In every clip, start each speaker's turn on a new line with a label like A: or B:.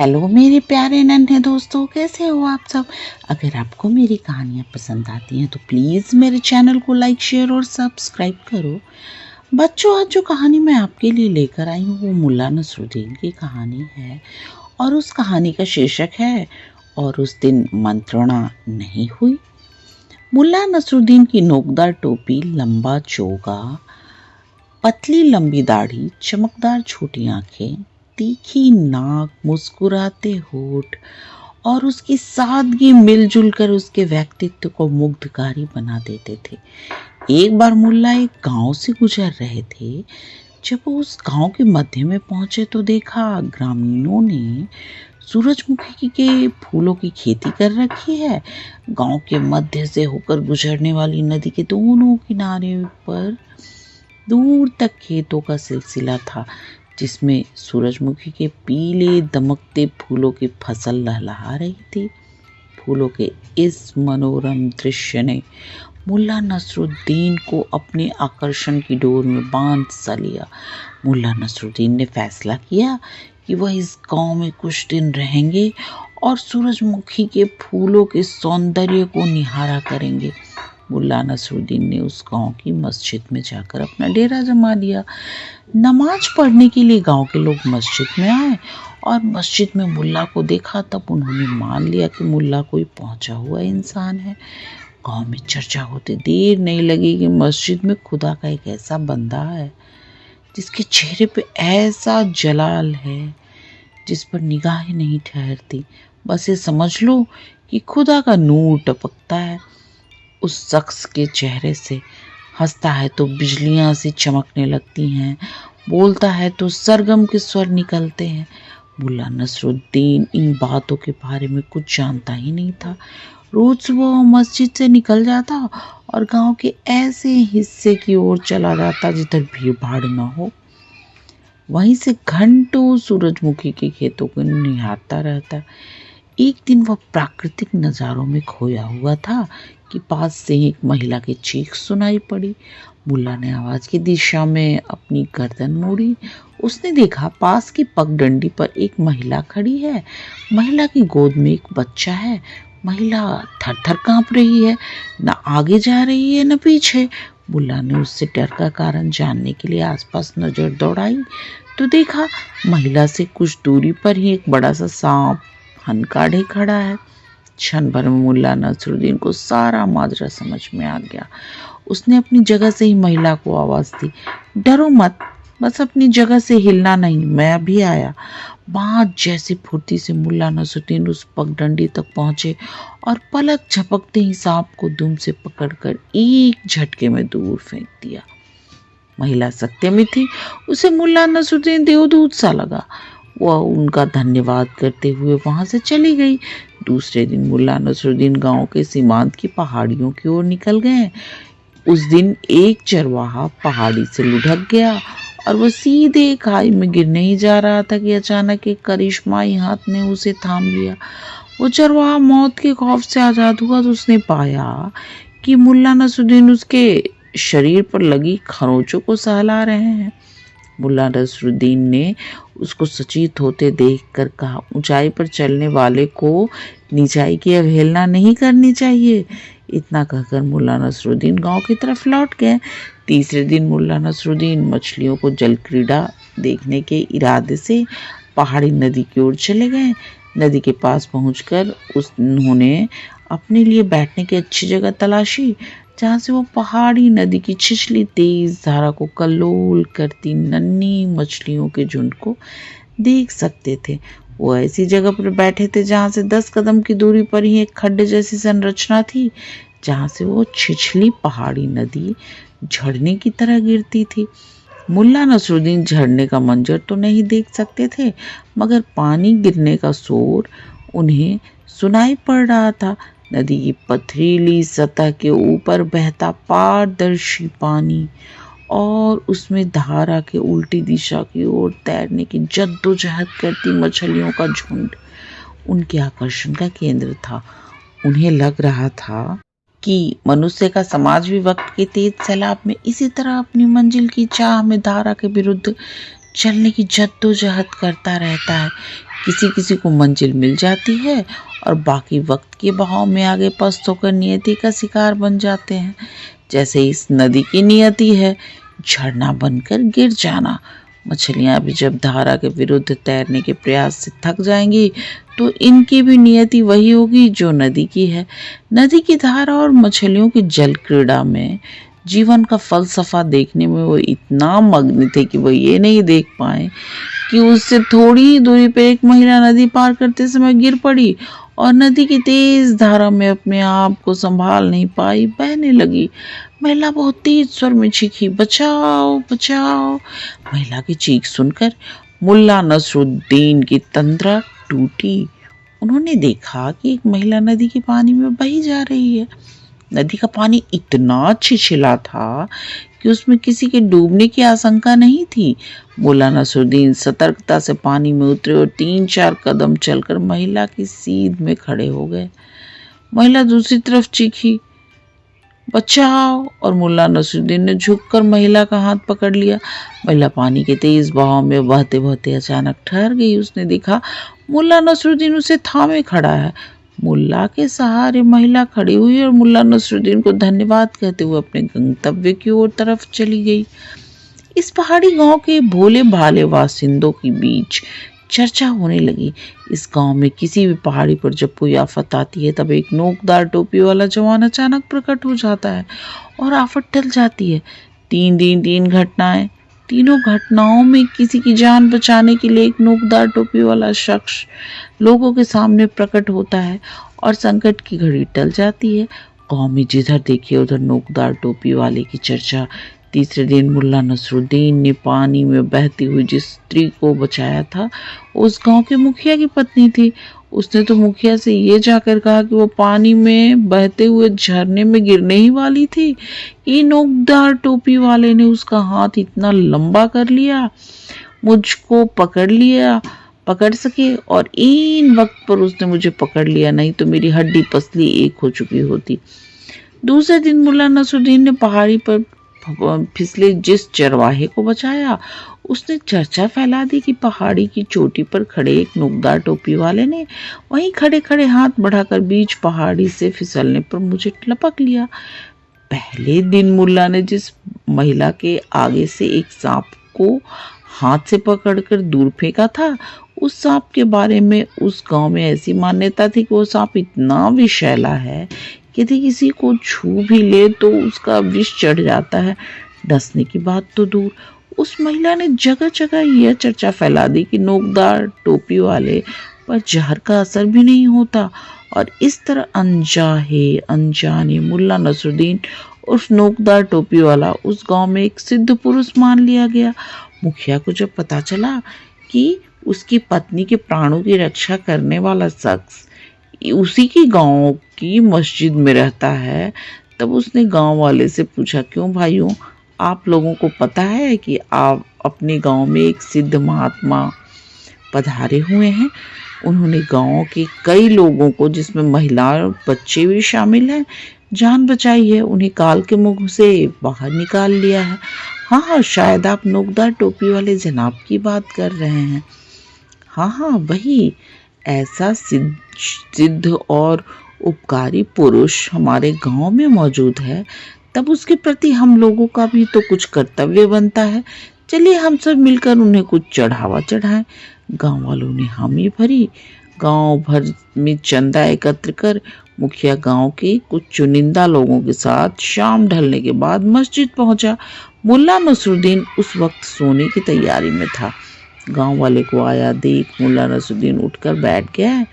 A: Hello मेरे प्यारे नन्हे दोस्तों, कैसे हो आप सब। अगर आपको मेरी कहानियाँ पसंद आती हैं तो प्लीज़ मेरे चैनल को लाइक शेयर और सब्सक्राइब करो। बच्चों, आज जो कहानी मैं आपके लिए लेकर आई हूँ वो मुल्ला नसरुद्दीन की कहानी है और उस कहानी का शीर्षक है और उस दिन मंत्रणा नहीं हुई। मुल्ला नसरुद्दीन की नोकदार टोपी, लंबा चोगा, पतली लंबी दाढ़ी, चमकदार छोटी आंखें, तीखी नाक, मुस्कुराते होठ और उसकी सादगी मिलजुल कर उसके व्यक्तित्व को मुग्धकारी बना देते थे। एक बार मुल्ला एक गांव से गुजर रहे थे। जब वो उस गांव के मध्य में पहुंचे तो देखा ग्रामीणों ने सूरजमुखी के फूलों की खेती कर रखी है। गांव के मध्य से होकर गुजरने वाली नदी के दोनों किनारे पर दूर तक खेतों का सिलसिला था, जिसमें सूरजमुखी के पीले दमकते फूलों की फसल लहलहा रही थी। फूलों के इस मनोरम दृश्य ने मुल्ला नसरुद्दीन को अपने आकर्षण की डोर में बांध सा लिया। मुल्ला नसरुद्दीन ने फैसला किया कि वह इस गांव में कुछ दिन रहेंगे और सूरजमुखी के फूलों के सौंदर्य को निहारा करेंगे। मुल्ला नसरुद्दीन ने उस गांव की मस्जिद में जाकर अपना डेरा जमा लिया। नमाज पढ़ने के लिए गांव के लोग मस्जिद में आए और मस्जिद में मुल्ला को देखा तब उन्होंने मान लिया कि मुल्ला कोई पहुंचा हुआ इंसान है। गांव में चर्चा होते देर नहीं लगी कि मस्जिद में खुदा का एक ऐसा बंदा है जिसके चेहरे पे ऐसा जलाल है जिस पर निगाहें नहीं ठहरती। बस ये समझ लो कि खुदा का नूर टपकता है उस शख्स के चेहरे से। हंसता है तो बिजलियां सी चमकने लगती हैं, बोलता है तो सरगम के स्वर निकलते हैं। मुल्ला नसरुद्दीन इन बातों के बारे में कुछ जानता ही नहीं था। रोज सुबह वो मस्जिद से निकल जाता और गांव के ऐसे हिस्से की ओर चला जाता जिधर भीड़ भाड़ न हो। वहीं से घंटों सूरजमुखी के खेतों को निहारता रहता। एक दिन वह प्राकृतिक नज़ारों में खोया हुआ था कि पास से एक महिला की चीख सुनाई पड़ी। मुल्ला ने आवाज की दिशा में अपनी गर्दन मोड़ी। उसने देखा पास की पगडंडी पर एक महिला खड़ी है। महिला की गोद में एक बच्चा है। महिला थर थर कांप रही है, न आगे जा रही है न पीछे। मुल्ला ने उससे डर का कारण जानने के लिए आसपास नजर दौड़ाई तो देखा महिला से कुछ दूरी पर ही एक बड़ा सा सांप हनकाढ़े खड़ा है। क्षण भर में मुल्ला नसरुद्दीन को सारा माजरा समझ में आ गया। उसने अपनी जगह से ही महिला को आवाज दी, डरो मत, बस अपनी जगह से हिलना नहीं, मैं अभी आया। बात जैसी फुर्ती से मुल्ला नसरुद्दीन उस पगडंडी तक पहुंचे और पलक झपकते ही सांप को दुम से पकड़कर एक झटके में दूर फेंक दिया। महिला सत्य में थी। उसे मुल्ला नसरुद्दीन देवदूत सा लगा। वह उनका धन्यवाद करते हुए वहां से चली गई। दूसरे दिन मुल्ला नसरुद्दीन गांव के सीमांत की पहाड़ियों की ओर निकल गए। उस दिन एक चरवाहा पहाड़ी से लुढ़क गया और वह सीधे खाई में गिरने ही जा रहा था कि अचानक एक करिश्माई हाथ ने उसे थाम लिया। वो चरवाहा मौत के खौफ से आजाद हुआ तो उसने पाया कि मुल्ला नसरुद्दीन उसके शरीर पर लगी खरोंचों को सहला रहे हैं। मुल्ला नसरुद्दीन ने उसको सचेत होते देखकर कहा, ऊंचाई पर चलने वाले को नीचाई की अवहेलना नहीं करनी चाहिए। इतना कहकर मुल्ला नसरुद्दीन गांव की तरफ लौट गए। तीसरे दिन मुल्ला नसरुद्दीन मछलियों को जल क्रीड़ा देखने के इरादे से पहाड़ी नदी की ओर चले गए। नदी के पास पहुंचकर उन्होंने अपने लिए बैठने की अच्छी जगह तलाशी जहाँ से वो पहाड़ी नदी की छिछली तेज धारा को कल्लोल करती नन्ही मछलियों के झुंड को देख सकते थे। वो ऐसी जगह पर बैठे थे जहाँ से 10 कदम की दूरी पर ही एक खड्डे जैसी संरचना थी, जहाँ से वो छिछली पहाड़ी नदी झरने की तरह गिरती थी। मुल्ला नसरुद्दीन झरने का मंजर तो नहीं देख सकते थे, मगर पानी गिरने का शोर उन्हें सुनाई पड़ रहा था। नदी की पथरीली सतह के ऊपर बहता पारदर्शी पानी और उसमें धारा के उल्टी दिशा की ओर तैरने की जद्दोजहद करती मछलियों का झुंड उनके आकर्षण का केंद्र था। उन्हें लग रहा था कि मनुष्य का समाज भी वक्त के तेज सैलाब में इसी तरह अपनी मंजिल की चाह में धारा के विरुद्ध चलने की जद्दोजहद करता रहता है, किसी किसी को मंजिल मिल जाती है और बाकी वक्त के बहाव में आगे पस्त होकर नियति का शिकार बन जाते हैं। जैसे इस नदी की नियति है, झरना बनकर गिर जाना। मछलियां भी जब धारा के विरुद्ध तैरने के प्रयास से थक जाएंगी तो इनकी भी नियति वही होगी जो नदी की है। नदी की धारा और मछलियों की जल क्रीड़ा में जीवन का फलसफा देखने में वो इतना मग्न थे कि वो ये नहीं देख पाए कि उससे थोड़ी ही दूरी पर एक महिला नदी पार करते समय गिर पड़ी और नदी की तेज धारा में अपने आप को संभाल नहीं पाई, बहने लगी। महिला बहुत तेज स्वर में चीखी, बचाओ बचाओ। महिला की चीख सुनकर मुल्ला नसरुद्दीन की तंद्रा टूटी। उन्होंने देखा कि एक महिला नदी के पानी में बही जा रही है। नदी का पानी इतना छिछला था कि उसमें किसी के डूबने की आशंका नहीं थी। मुल्ला नसरुद्दीन सतर्कता से पानी में उतरे और 3-4 कदम चलकर महिला की सीध में खड़े हो गए। महिला दूसरी तरफ चीखी, बचाओ, और मुल्ला नसरुद्दीन ने झुककर महिला का हाथ पकड़ लिया। महिला पानी के तेज बहाव में बहते बहते अचानक ठहर गई। उसने देखा मुल्ला नसरुद्दीन उसे थामे खड़ा है। मुल्ला के सहारे महिला खड़ी हुई और मुल्ला नसरुद्दीन को धन्यवाद कहते हुए अपने गंतव्य की ओर तरफ चली गई। इस पहाड़ी गांव के भोले भाले बासिंदों के बीच चर्चा होने लगी। इस गांव में किसी भी पहाड़ी पर जब कोई आफत आती है तब एक नोकदार टोपी वाला जवान अचानक प्रकट हो जाता है और आफत टल जाती है। 3 दिन 3 घटनाएं। तीनों घटनाओं में किसी की जान बचाने के लिए एक नोकदार टोपी वाला शख्स लोगों के सामने प्रकट होता है और संकट की घड़ी टल जाती है। गांव में जिधर देखिए उधर नोकदार टोपी वाले की चर्चा। तीसरे दिन मुल्ला नसरुद्दीन ने पानी में बहती हुई जिस स्त्री को बचाया था उस गांव के मुखिया की पत्नी थी। उसने तो मुखिया से ये जाकर कहा कि वो पानी में बहते हुए झरने में गिरने ही वाली थी कि नोकदार टोपी वाले ने उसका हाथ इतना लंबा कर लिया, मुझको पकड़ सके, और इन वक्त पर उसने मुझे पकड़ लिया, नहीं तो मेरी हड्डी पसली एक हो चुकी होती। दूसरे दिन मुल्ला नसरुद्दीन ने पहाड़ी पर फिसले जिस चरवाहे को बचाया उसने चर्चा फैला दी कि पहाड़ी की चोटी पर खड़े एक नोकदार टोपी वाले ने वहीं खड़े खड़े हाथ बढ़ाकर बीच पहाड़ी से फिसलने पर मुझे लपक लिया। पहले दिन मुल्ला ने जिस महिला के आगे से एक सांप को हाथ से पकड़कर दूर फेंका था उस सांप के बारे में उस गांव में ऐसी मान्यता थी कि वो सांप इतना विषैला है कि यदि किसी को छू भी ले तो उसका विष चढ़ जाता है। डसने की बात तो दूर, उस महिला ने जगह जगह यह चर्चा फैला दी कि नोकदार टोपी वाले पर जहर का असर भी नहीं होता। और इस तरह अनजाने मुल्ला नसरुद्दीन उस नोकदार टोपी वाला उस गांव में एक सिद्ध पुरुष मान लिया गया। मुखिया को जब पता चला कि उसकी पत्नी के प्राणों की रक्षा करने वाला शख्स उसी की गांव की मस्जिद में रहता है तब उसने गांव वाले से पूछा, क्यों भाइयों, आप लोगों को पता है कि आप अपने गांव में एक सिद्ध महात्मा पधारे हुए हैं। उन्होंने गांव के कई लोगों को, जिसमें महिला और बच्चे भी शामिल हैं, जान बचाई है, उन्हें काल के मुंह से बाहर निकाल लिया है। हाँ, शायद आप नोकदार टोपी वाले जनाब की बात कर रहे हैं। हाँ, वही। ऐसा सिद्ध और उपकारी पुरुष हमारे गांव में मौजूद है, तब उसके प्रति हम लोगों का भी तो कुछ कर्तव्य बनता है। चलिए हम सब मिलकर उन्हें कुछ चढ़ावा चढ़ाएं। गांव वालों ने हामी भरी। गांव भर में चंदा एकत्र कर मुखिया गांव के कुछ चुनिंदा लोगों के साथ शाम ढलने के बाद मस्जिद पहुंचा। मुल्ला नसरुद्दीन उस वक्त सोने की तैयारी में था। गांव वाले को आया देख मुल्ला नसरुद्दीन उठकर बैठ गया।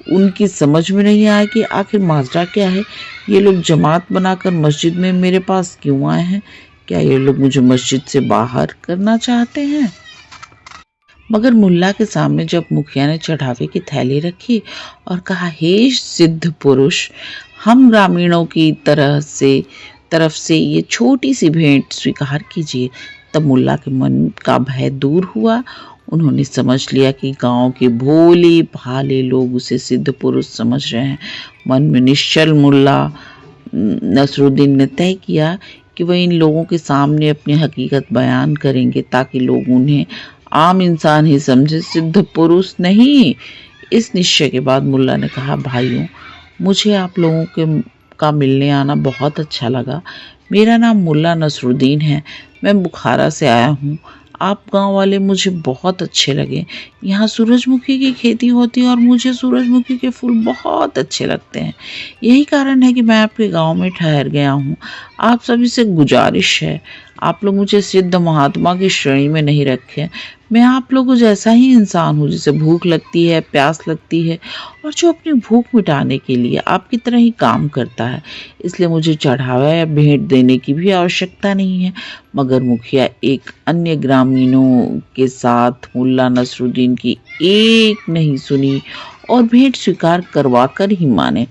A: उनकी समझ में नहीं आया कि आखिर माजरा क्या है। ये लोग जमात बनाकर मस्जिद में मेरे पास क्यों आए हैं? क्या ये लोग मुझे मस्जिद से बाहर करना चाहते हैं? मगर मुल्ला के सामने जब मुखिया ने चढ़ावे की थैली रखी और कहा, हे सिद्ध पुरुष, हम ग्रामीणों की तरफ से ये छोटी सी भेंट स्वीकार कीजिए, तब मुल्ला के मन का भय दूर हुआ। उन्होंने समझ लिया कि गांव के भोले भाले लोग उसे सिद्ध पुरुष समझ रहे हैं। मन में निश्चल मुल्ला नसरुद्दीन ने तय किया कि वह इन लोगों के सामने अपनी हकीकत बयान करेंगे ताकि लोग उन्हें आम इंसान ही समझे, सिद्ध पुरुष नहीं। इस निश्चय के बाद मुल्ला ने कहा, भाइयों, मुझे आप लोगों के का मिलने आना बहुत अच्छा लगा। मेरा नाम मुल्ला नसरुद्दीन है। मैं बुखारा से आया हूँ। आप गांव वाले मुझे बहुत अच्छे लगे। यहाँ सूरजमुखी की खेती होती है और मुझे सूरजमुखी के फूल बहुत अच्छे लगते हैं। यही कारण है कि मैं आपके गांव में ठहर गया हूँ। आप सभी से गुजारिश है, आप लोग मुझे सिद्ध महात्मा की श्रेणी में नहीं रखें। मैं आप लोगों जैसा ही इंसान हूँ, जिसे भूख लगती है, प्यास लगती है और जो अपनी भूख मिटाने के लिए आपकी तरह ही काम करता है। इसलिए मुझे चढ़ावा या भेंट देने की भी आवश्यकता नहीं है। मगर मुखिया एक अन्य ग्रामीणों के साथ मुल्ला नसरुद्दीन की एक नहीं सुनी और भेंट स्वीकार करवा कर ही माने।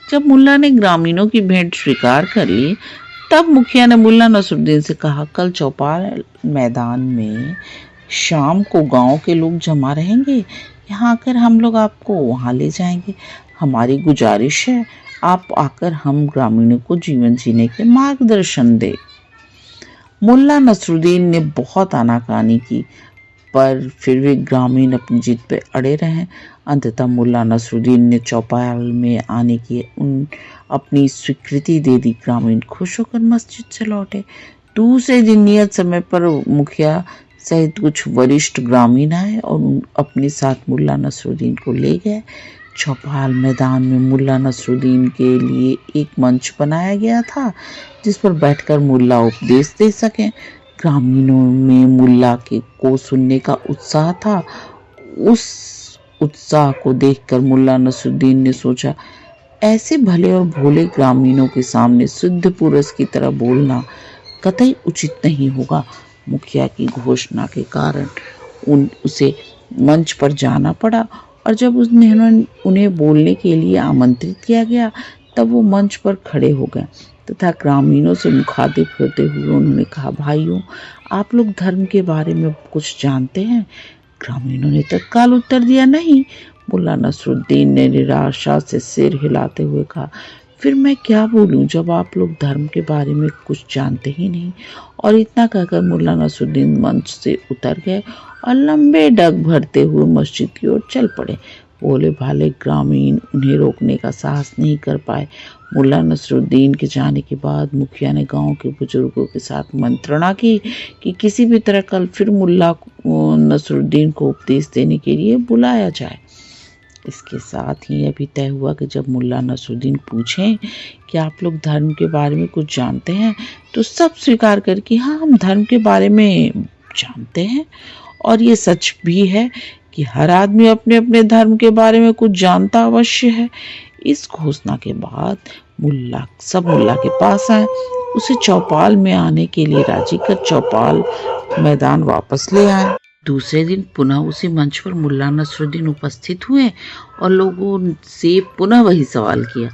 A: जब मुल्ला ने ग्रामीणों की भेंट स्वीकार कर ली, तब मुखिया ने मुल्ला नसरुद्दीन से कहा, कल चौपाल मैदान में शाम को गांव के लोग जमा रहेंगे। यहाँ आकर हम लोग आपको वहां ले जाएंगे। हमारी गुजारिश है, आप आकर हम ग्रामीणों को जीवन जीने के मार्गदर्शन दे। मुल्ला नसरुद्दीन ने बहुत आनाकानी की, पर फिर भी ग्रामीण अपनी जिद पे अड़े रहे। अंततः मुल्ला नसरुद्दीन ने चौपाल में आने की अपनी स्वीकृति दे दी। ग्रामीण खुश होकर मस्जिद से लौटे। दूसरे दिन नियत समय पर मुखिया सहित कुछ वरिष्ठ ग्रामीण आए और अपने साथ मुल्ला नसरुद्दीन को ले गए। चौपाल मैदान में मुल्ला नसरुद्दीन के लिए एक मंच बनाया गया था, जिस पर बैठकर मुल्ला उपदेश दे सकें। ग्रामीणों में मुल्ला को सुनने का उत्साह था। उस उत्साह को देखकर मुल्ला नसरुद्दीन ने सोचा, ऐसे भले और भोले ग्रामीणों के सामने सिद्ध पुरुष की तरह बोलना कतई उचित नहीं होगा। मुखिया की घोषणा के कारण उसे मंच पर जाना पड़ा और जब उन्हें बोलने के लिए आमंत्रित किया गया, तब वो मंच पर खड़े हो गए तथा ग्रामीणों से मुखातिब होते हुए उन्होंने कहा, भाइयों, आप लोग धर्म के बारे में कुछ जानते हैं? ग्रामीणों ने तत्काल उत्तर दिया, नहीं। मुल्ला नसरुद्दीन ने निराशा से सिर हिलाते हुए कहा, फिर मैं क्या बोलूं जब आप लोग धर्म के बारे में कुछ जानते ही नहीं। और इतना कहकर मुल्ला नसरुद्दीन मंच से उतर गए और लंबे डग भरते हुए मस्जिद की ओर चल पड़े। भोले भाले ग्रामीण उन्हें रोकने का साहस नहीं कर पाए। मुल्ला नसरुद्दीन के जाने के बाद मुखिया ने गांव के बुजुर्गों के साथ मंत्रणा की कि किसी भी तरह कल फिर मुल्ला नसरुद्दीन को उपदेश देने के लिए बुलाया जाए। इसके साथ ही अभी तय हुआ कि जब मुल्ला नसरुद्दीन पूछें कि आप लोग धर्म के बारे में कुछ जानते हैं, तो सब स्वीकार कर कि हाँ, हम धर्म के बारे में जानते हैं। और ये सच भी है कि हर आदमी अपने अपने धर्म के बारे में कुछ जानता अवश्य है। इस घोषणा के बाद मुल्ला के पास आए, उसे चौपाल में आने के लिए राजी कर चौपाल मैदान वापस ले आए। दूसरे दिन पुनः उसी मंच पर मुल्ला नसरुद्दीन उपस्थित हुए और लोगों से पुनः वही सवाल किया,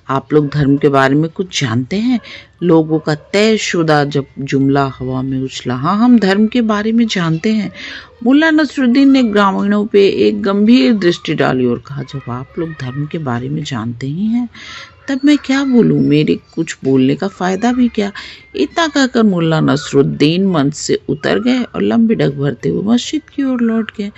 A: आप लोग धर्म के बारे में कुछ जानते हैं? लोगों का तयशुदा जब जुमला हवा में उछला, हाँ, हम धर्म के बारे में जानते हैं। मुल्ला नसरुद्दीन ने ग्रामीणों पे एक गंभीर दृष्टि डाली और कहा, जब आप लोग धर्म के बारे में जानते ही हैं, तब मैं क्या बोलूं? मेरे कुछ बोलने का फायदा भी क्या? इतना कहकर मुल्ला नसरुद्दीन मंच से उतर गए और लंबी डग भरते हुए मस्जिद की ओर लौट गए।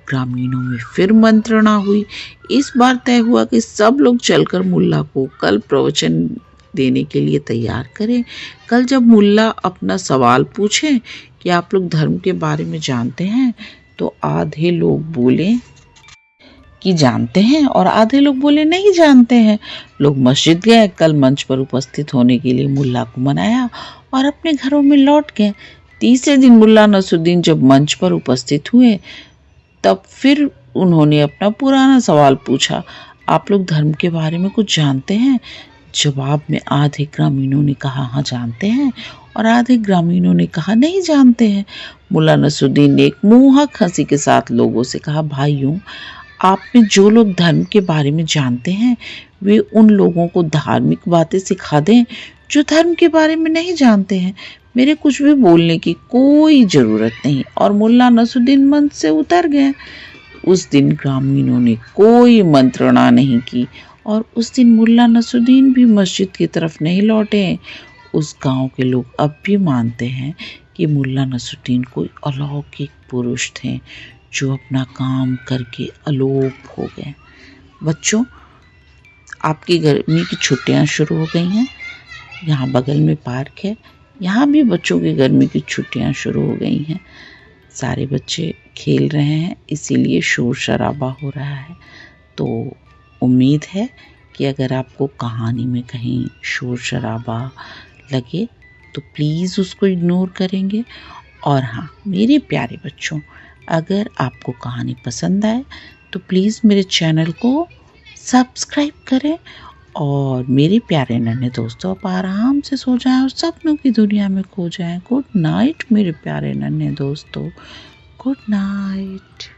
A: ग्रामीणों में फिर मंत्रणा हुई। इस बार तय हुआ कि सब लोग चलकर मुल्ला को कल प्रवचन देने के लिए तैयार करें। कल जब मुल्ला अपना सवाल पूछे कि आप लोग धर्म के बारे में जानते हैं, तो आधे लोग बोले कि जानते हैं और आधे लोग बोले नहीं जानते हैं। लोग मस्जिद गए, कल मंच पर उपस्थित होने के लिए मुल्ला को मनाया और अपने घरों में लौट गए। तीसरे दिन मुल्ला नसरुद्दीन जब मंच पर उपस्थित हुए, तब फिर उन्होंने अपना पुराना सवाल पूछा, आप लोग धर्म के बारे में कुछ जानते हैं? जवाब में आधे ग्रामीणों ने कहा, हाँ जानते हैं, और आधे ग्रामीणों ने कहा नहीं जानते हैं। मुल्ला नसरुद्दीन ने एक मोहक हंसी के साथ लोगों से कहा, भाइयों, आप में जो लोग धर्म के बारे में जानते हैं, वे उन लोगों को धार्मिक बातें सिखा दें जो धर्म के बारे में नहीं जानते हैं। मेरे कुछ भी बोलने की कोई जरूरत नहीं। और मुल्ला नसरुद्दीन मंच से उतर गए। उस दिन ग्रामीणों ने कोई मंत्रणा नहीं की और उस दिन मुल्ला नसरुद्दीन भी मस्जिद की तरफ नहीं लौटे। उस गांव के लोग अब भी मानते हैं कि मुल्ला नसरुद्दीन कोई अलौकिक पुरुष थे जो अपना काम करके अलोप हो गए। बच्चों, आपकी गर्मी की छुट्टियां शुरू हो गई हैं। यहाँ बगल में पार्क है, यहाँ भी बच्चों की गर्मी की छुट्टियां शुरू हो गई हैं। सारे बच्चे खेल रहे हैं, इसीलिए शोर शराबा हो रहा है। तो उम्मीद है कि अगर आपको कहानी में कहीं शोर शराबा लगे तो प्लीज़ उसको इग्नोर करेंगे। और हाँ मेरे प्यारे बच्चों, अगर आपको कहानी पसंद आए तो प्लीज़ मेरे चैनल को सब्सक्राइब करें और मेरे प्यारे नन्हे दोस्तों आप आराम से सो जाएं और सपनों की दुनिया में खो जाएं। गुड नाइट मेरे प्यारे नन्हे दोस्तों, गुड नाइट।